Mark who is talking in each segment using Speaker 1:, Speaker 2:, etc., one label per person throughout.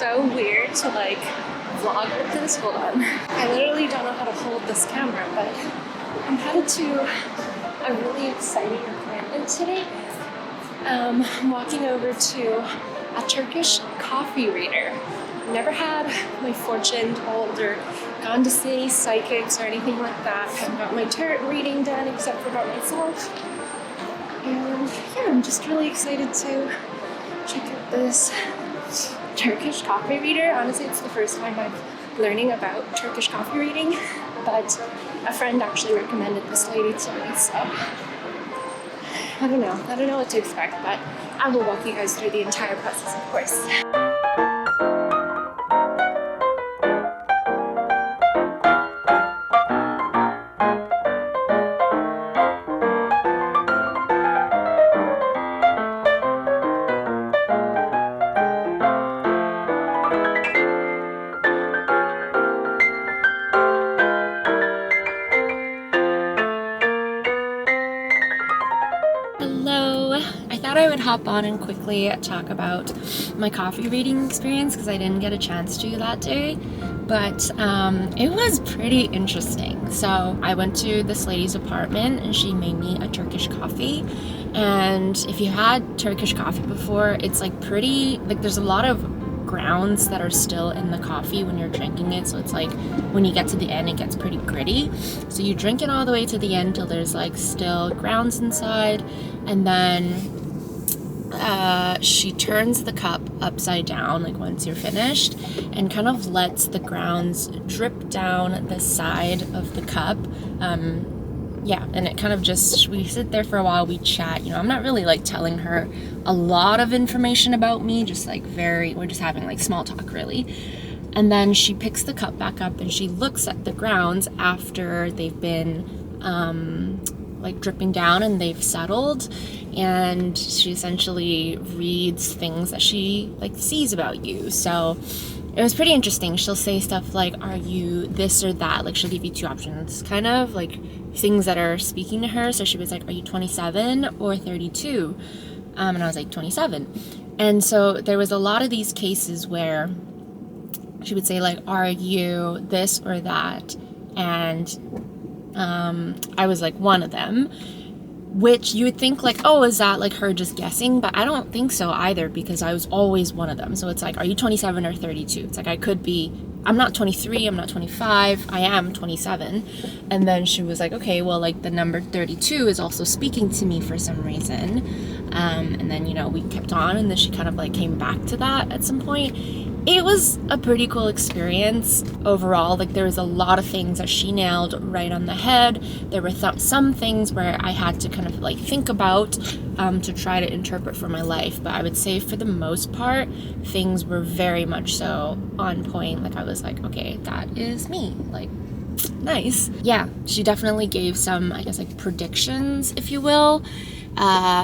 Speaker 1: so weird to like vlog with this. Hold on. I literally don't know how to hold this camera, but I'm headed to a really exciting appointment today. I'm walking over to a Turkish coffee reader. I've never had my fortune told or gone to see psychics or anything like that. I haven't got my tarot reading done except for about myself. And yeah, I'm just really excited to check out this Turkish coffee reader. Honestly, it's the first time I'm learning about Turkish coffee reading, but a friend actually recommended this lady to me, so I don't know what to expect, but I will walk you guys through the entire process, of course. I would hop on and quickly talk about my coffee reading experience because I didn't get a chance to that day, but it was pretty interesting. So I went to this lady's apartment and she made me a Turkish coffee, and if you had Turkish coffee before, it's like pretty, like there's a lot of grounds that are still in the coffee when you're drinking it, so it's like when you get to the end it gets pretty gritty, so you drink it all the way to the end till there's like still grounds inside, and then she turns the cup upside down like once you're finished and kind of lets the grounds drip down the side of the cup. Yeah, and it kind of just, we sit there for a while, we chat, you know, I'm not really like telling her a lot of information about me, just like we're just having like small talk really. And then she picks the cup back up and she looks at the grounds after they've been like dripping down and they've settled, and she essentially reads things that she like sees about you. So it was pretty interesting. She'll say stuff like, are you this or that? Like she'll give you two options, kind of like things that are speaking to her. So she was like, are you 27 or 32? And I was like 27. And so there was a lot of these cases where she would say like, are you this or that? And I was like one of them, which you would think like, oh, is that like her just guessing? But I don't think so either, because I was always one of them. So it's like, are you 27 or 32? It's like, I could be, I'm not 23, I'm not 25, I am 27. And then she was like, okay, well, like the number 32 is also speaking to me for some reason. And then, you know, we kept on, and then she kind of like came back to that at some point. It was a pretty cool experience overall. Like there was a lot of things that she nailed right on the head. There were some things where I had to kind of like think about to try to interpret for my life. But I would say for the most part, things were very much so on point. Like I was like, okay, that is me. Like, nice. Yeah, she definitely gave some, I guess, like predictions, if you will.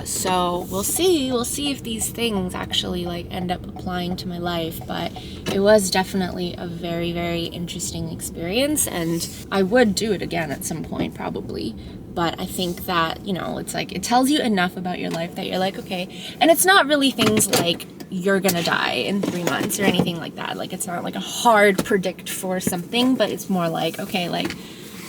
Speaker 1: So we'll see if these things actually like end up applying to my life, but it was definitely a very, very interesting experience, and I would do it again at some point probably. But I think that, you know, it's like, it tells you enough about your life that you're like, okay. And it's not really things like you're gonna die in 3 months or anything like that. Like it's not like a hard predict for something, but it's more like, okay, like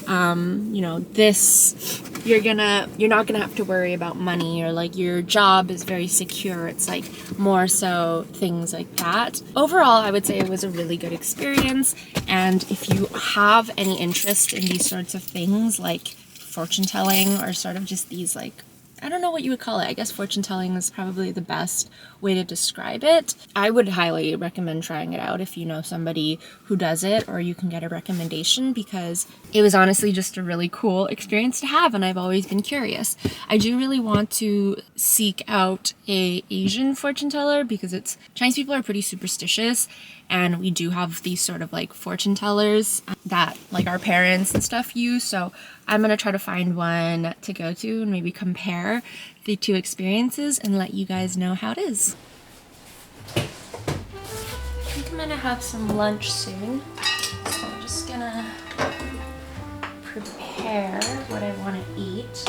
Speaker 1: you know, this, you're not gonna have to worry about money, or like your job is very secure. It's like more so things like that. Overall, I would say it was a really good experience, and if you have any interest in these sorts of things like fortune telling, or sort of just these like, I don't know what you would call it. I guess fortune telling is probably the best way to describe it. I would highly recommend trying it out if you know somebody who does it, or you can get a recommendation, because it was honestly just a really cool experience to have, and I've always been curious. I do really want to seek out a Asian fortune teller, because Chinese people are pretty superstitious, and we do have these sort of like fortune tellers that like our parents and stuff use. So I'm gonna try to find one to go to and maybe compare the two experiences and let you guys know how it is. I think I'm gonna have some lunch soon, so I'm just gonna prepare what I want to eat.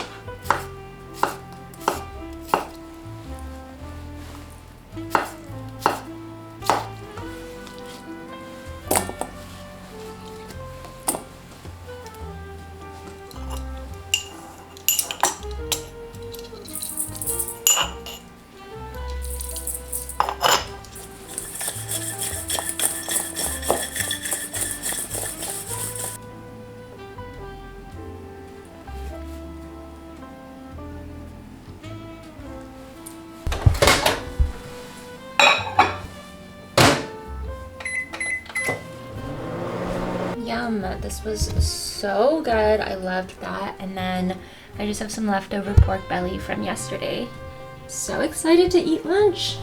Speaker 1: This was so good. I loved that. And then I just have some leftover pork belly from yesterday. So excited to eat lunch.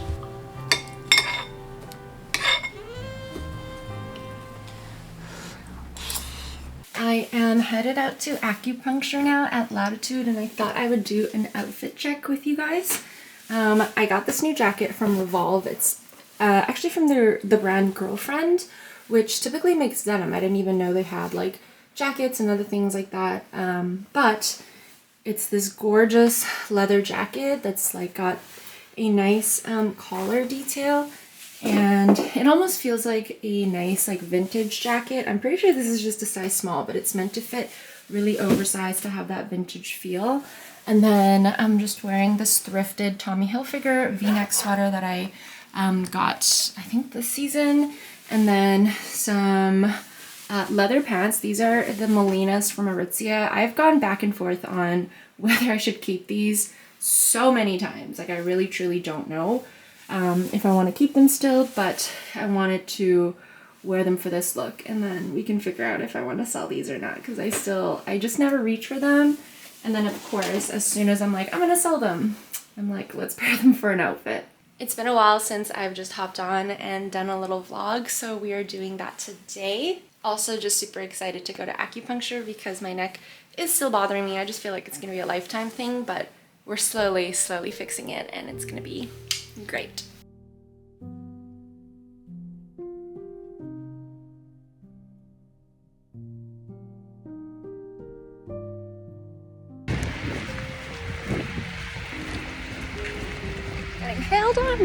Speaker 1: I am headed out to acupuncture now at Latitude, and I thought I would do an outfit check with you guys. I got this new jacket from Revolve. It's actually from the brand Girlfriend, which typically makes denim. I didn't even know they had like jackets and other things like that. But it's this gorgeous leather jacket that's like got a nice collar detail, and it almost feels like a nice like vintage jacket. I'm pretty sure this is just a size small, but it's meant to fit really oversized to have that vintage feel. And then I'm just wearing this thrifted Tommy Hilfiger v-neck sweater that I got, I think, this season. And then some leather pants. These are the Molinas from Aritzia. I've gone back and forth on whether I should keep these so many times. Like, I really truly don't know if I want to keep them still, but I wanted to wear them for this look, and then we can figure out if I want to sell these or not, because I just never reach for them. And then of course, as soon as I'm like, I'm gonna sell them, I'm like, let's pair them for an outfit. It's been a while since I've just hopped on and done a little vlog, so we are doing that today. Also just super excited to go to acupuncture because my neck is still bothering me. I just feel like it's gonna be a lifetime thing, but we're slowly fixing it, and it's gonna be great. Getting hailed on.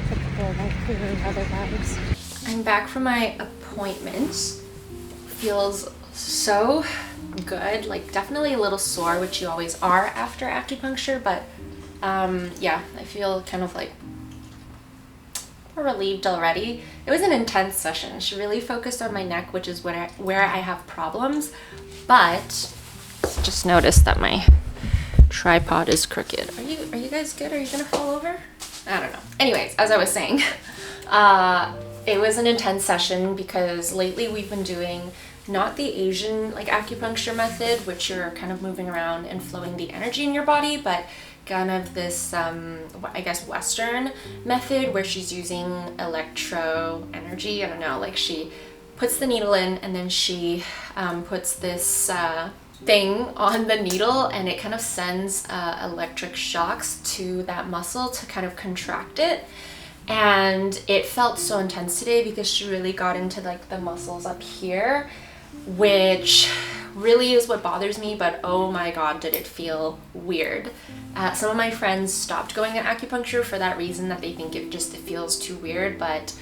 Speaker 1: Typical Vancouver weather vibes. I'm back from my appointment. Feels so good. Like, definitely a little sore, which you always are after acupuncture, but yeah, I feel kind of like relieved already. It was an intense session. She really focused on my neck, which is where I have problems, but just noticed that my tripod is crooked. Are you guys good? Are you gonna fall over? I don't know. Anyways, as I was saying, it was an intense session because lately we've been doing not the Asian like acupuncture method, which you're kind of moving around and flowing the energy in your body, but kind of this I guess Western method where she's using electro energy. I don't know, like she puts the needle in and then she puts this thing on the needle, and it kind of sends electric shocks to that muscle to kind of contract it. And it felt so intense today because she really got into like the muscles up here, which really is what bothers me, but oh my god, did it feel weird. Some of my friends stopped going to acupuncture for that reason, that they think it feels too weird, but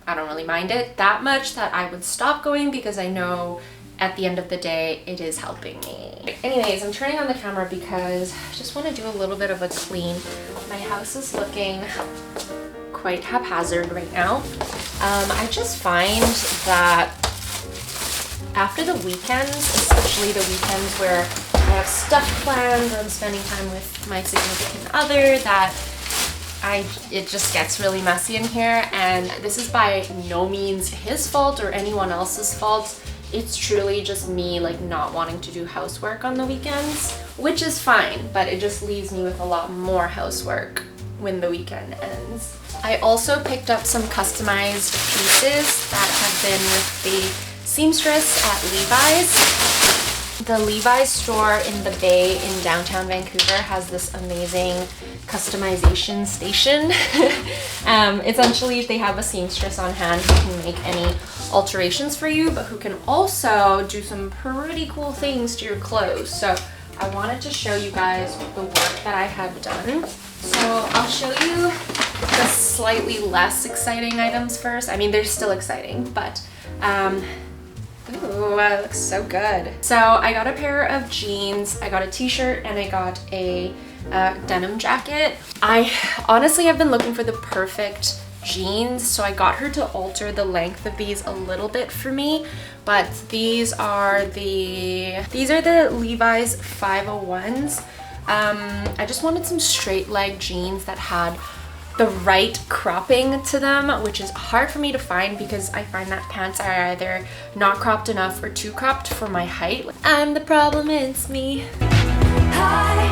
Speaker 1: I don't really mind it that much that I would stop going because I know at the end of the day it is helping me. Anyways, I'm turning on the camera because I just want to do a little bit of a clean. My house is looking quite haphazard right now. I just find that after the weekends, especially the weekends where I have stuff planned or I'm spending time with my significant other, that it just gets really messy in here. And this is by no means his fault or anyone else's fault. It's truly just me like not wanting to do housework on the weekends, which is fine, but it just leaves me with a lot more housework when the weekend ends. I also picked up some customized pieces that have been with the seamstress at Levi's. The Levi's store in the Bay in downtown Vancouver has this amazing customization station. Essentially, they have a seamstress on hand who can make any alterations for you, but who can also do some pretty cool things to your clothes. So I wanted to show you guys the work that I had done. So I'll show you the slightly less exciting items first. I mean, they're still exciting, but ooh, that looks so good. So I got a pair of jeans, I got a t-shirt, and I got a denim jacket. I honestly have been looking for the perfect jeans, so I got her to alter the length of these a little bit for me, but these are the Levi's 501s. I just wanted some straight leg jeans that had the right cropping to them, which is hard for me to find because I find that pants are either not cropped enough or too cropped for my height. I'm the problem, it's me. Hi,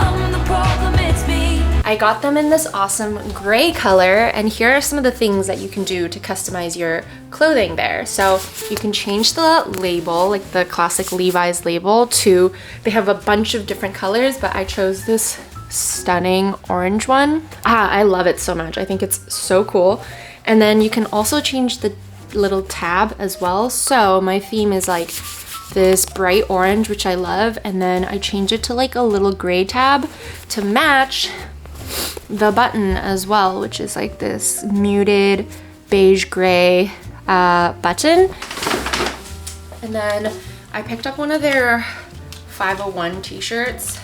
Speaker 1: I'm the problem, it's me. I got them in this awesome gray color, and here are some of the things that you can do to customize your clothing there. So you can change the label, like the classic Levi's label, to, they have a bunch of different colors, but I chose this stunning orange one. I love it so much. I think it's so cool. And then you can also change the little tab as well. So my theme is like this bright orange, which I love, and then I change it to like a little gray tab to match the button as well, which is like this muted beige gray button. And then I picked up one of their 501 t-shirts.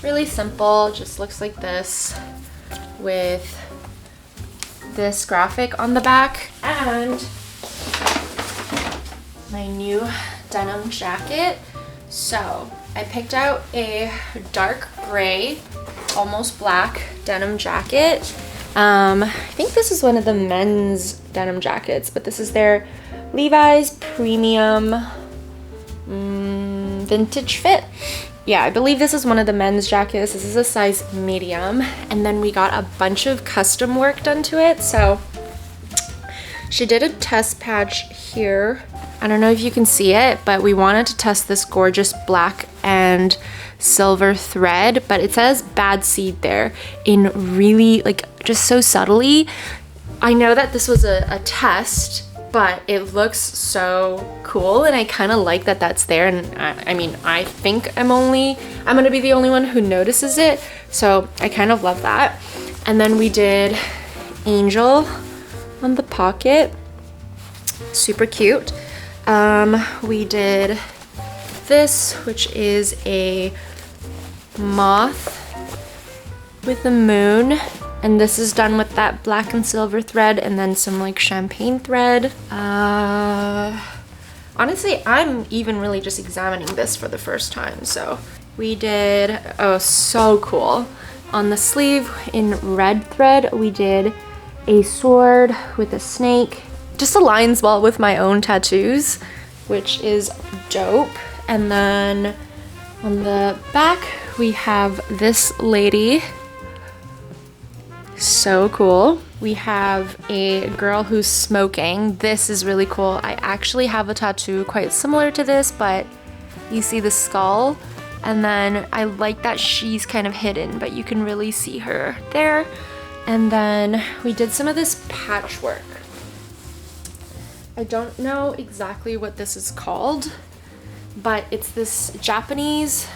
Speaker 1: Really simple, just looks like this with this graphic on the back, and my new denim jacket. So I picked out a dark gray, almost black denim jacket. I think this is one of the men's denim jackets, but this is their Levi's premium vintage fit. Yeah, I believe this is one of the men's jackets. This is a size medium, and then we got a bunch of custom work done to it. So she did a test patch here. I don't know if you can see it, but we wanted to test this gorgeous black and silver thread, but it says bad seed there in really, like, just so subtly. I know that this was a test, but it looks so cool, and I kind of like that that's there. And I mean, I think I'm gonna be the only one who notices it, so I kind of love that. And then we did angel on the pocket, super cute. We did this, which is a moth with the moon, and this is done with that black and silver thread and then some like champagne thread. Honestly, I'm even really just examining this for the first time. So we did, oh, so cool. On the sleeve in red thread, we did a sword with a snake. Just aligns well with my own tattoos, which is dope. And then on the back, we have this lady. So cool. We have a girl who's smoking. This is really cool. I actually have a tattoo quite similar to this, but you see the skull, and then I like that she's kind of hidden, but you can really see her there. And then we did some of this patchwork. I don't know exactly what this is called, but it's this Japanese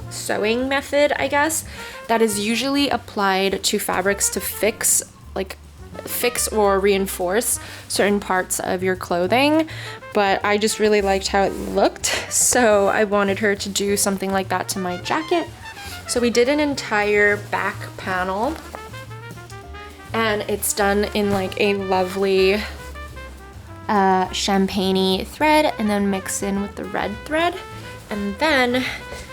Speaker 1: sewing method, I guess, that is usually applied to fabrics to fix or reinforce certain parts of your clothing. But I just really liked how it looked, so I wanted her to do something like that to my jacket. So we did an entire back panel, and it's done in like a lovely champagne-y thread, and then mixed in with the red thread, and then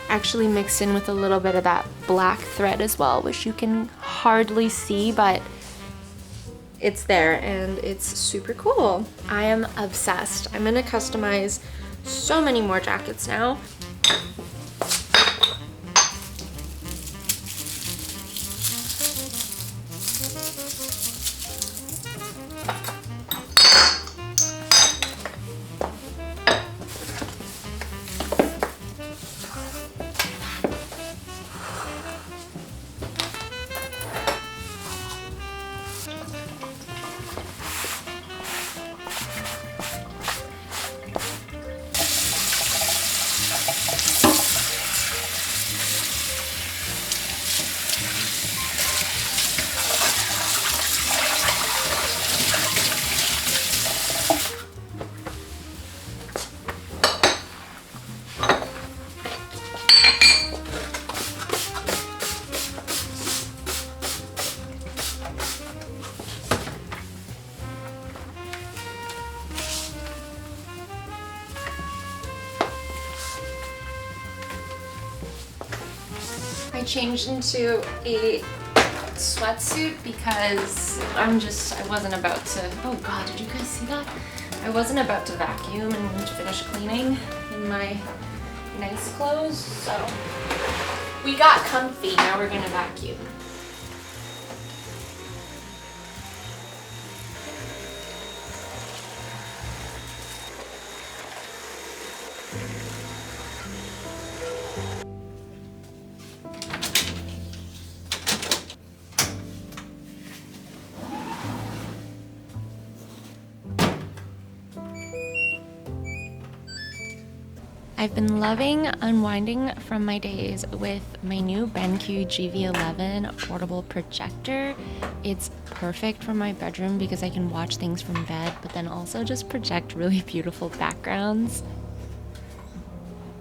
Speaker 1: actually mixed in with a little bit of that black thread as well, which you can hardly see, but it's there and it's super cool. I am obsessed. I'm gonna customize so many more jackets now. I changed into a sweatsuit because I wasn't about to, oh God, did you guys see that? I wasn't about to vacuum and finish cleaning in my nice clothes, so we got comfy, now we're gonna vacuum. I've been loving unwinding from my days with my new BenQ GV11 portable projector. It's perfect for my bedroom because I can watch things from bed, but then also just project really beautiful backgrounds.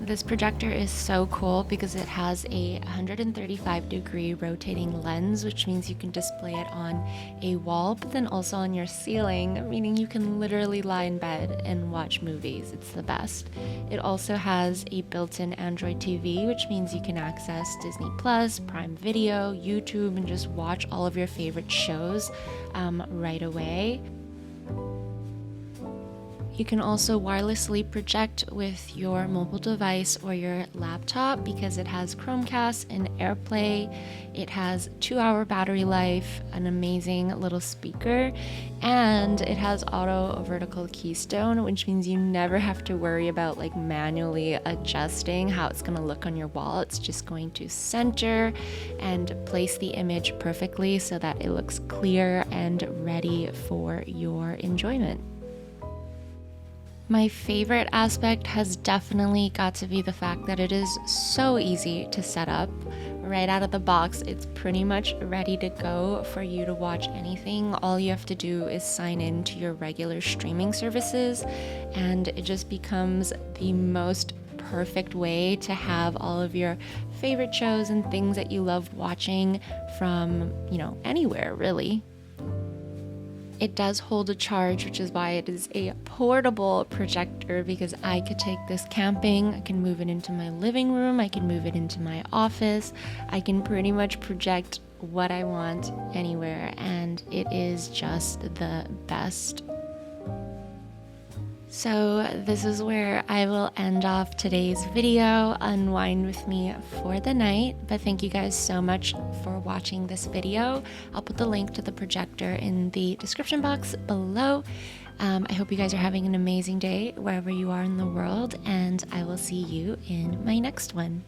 Speaker 1: This projector is so cool because it has a 135-degree rotating lens, which means you can display it on a wall, but then also on your ceiling, meaning you can literally lie in bed and watch movies. It's the best. It also has a built-in Android TV, which means you can access Disney Plus, Prime Video, YouTube, and just watch all of your favorite shows right away. You can also wirelessly project with your mobile device or your laptop because it has Chromecast and AirPlay. It has 2-hour battery life, an amazing little speaker, and it has auto vertical keystone, which means you never have to worry about like manually adjusting how it's going to look on your wall. It's just going to center and place the image perfectly so that it looks clear and ready for your enjoyment. My favorite aspect has definitely got to be the fact that it is so easy to set up. Right out of the box, it's pretty much ready to go for you to watch anything. All you have to do is sign in to your regular streaming services, and it just becomes the most perfect way to have all of your favorite shows and things that you love watching from, anywhere really. It does hold a charge, which is why it is a portable projector, because I could take this camping, I can move it into my living room, I can move it into my office, I can pretty much project what I want anywhere, and it is just the best. So this is where I will end off today's video, unwind with me for the night. But thank you guys so much for watching this video. I'll put the link to the projector in the description box below. I hope you guys are having an amazing day wherever you are in the world, and I will see you in my next one.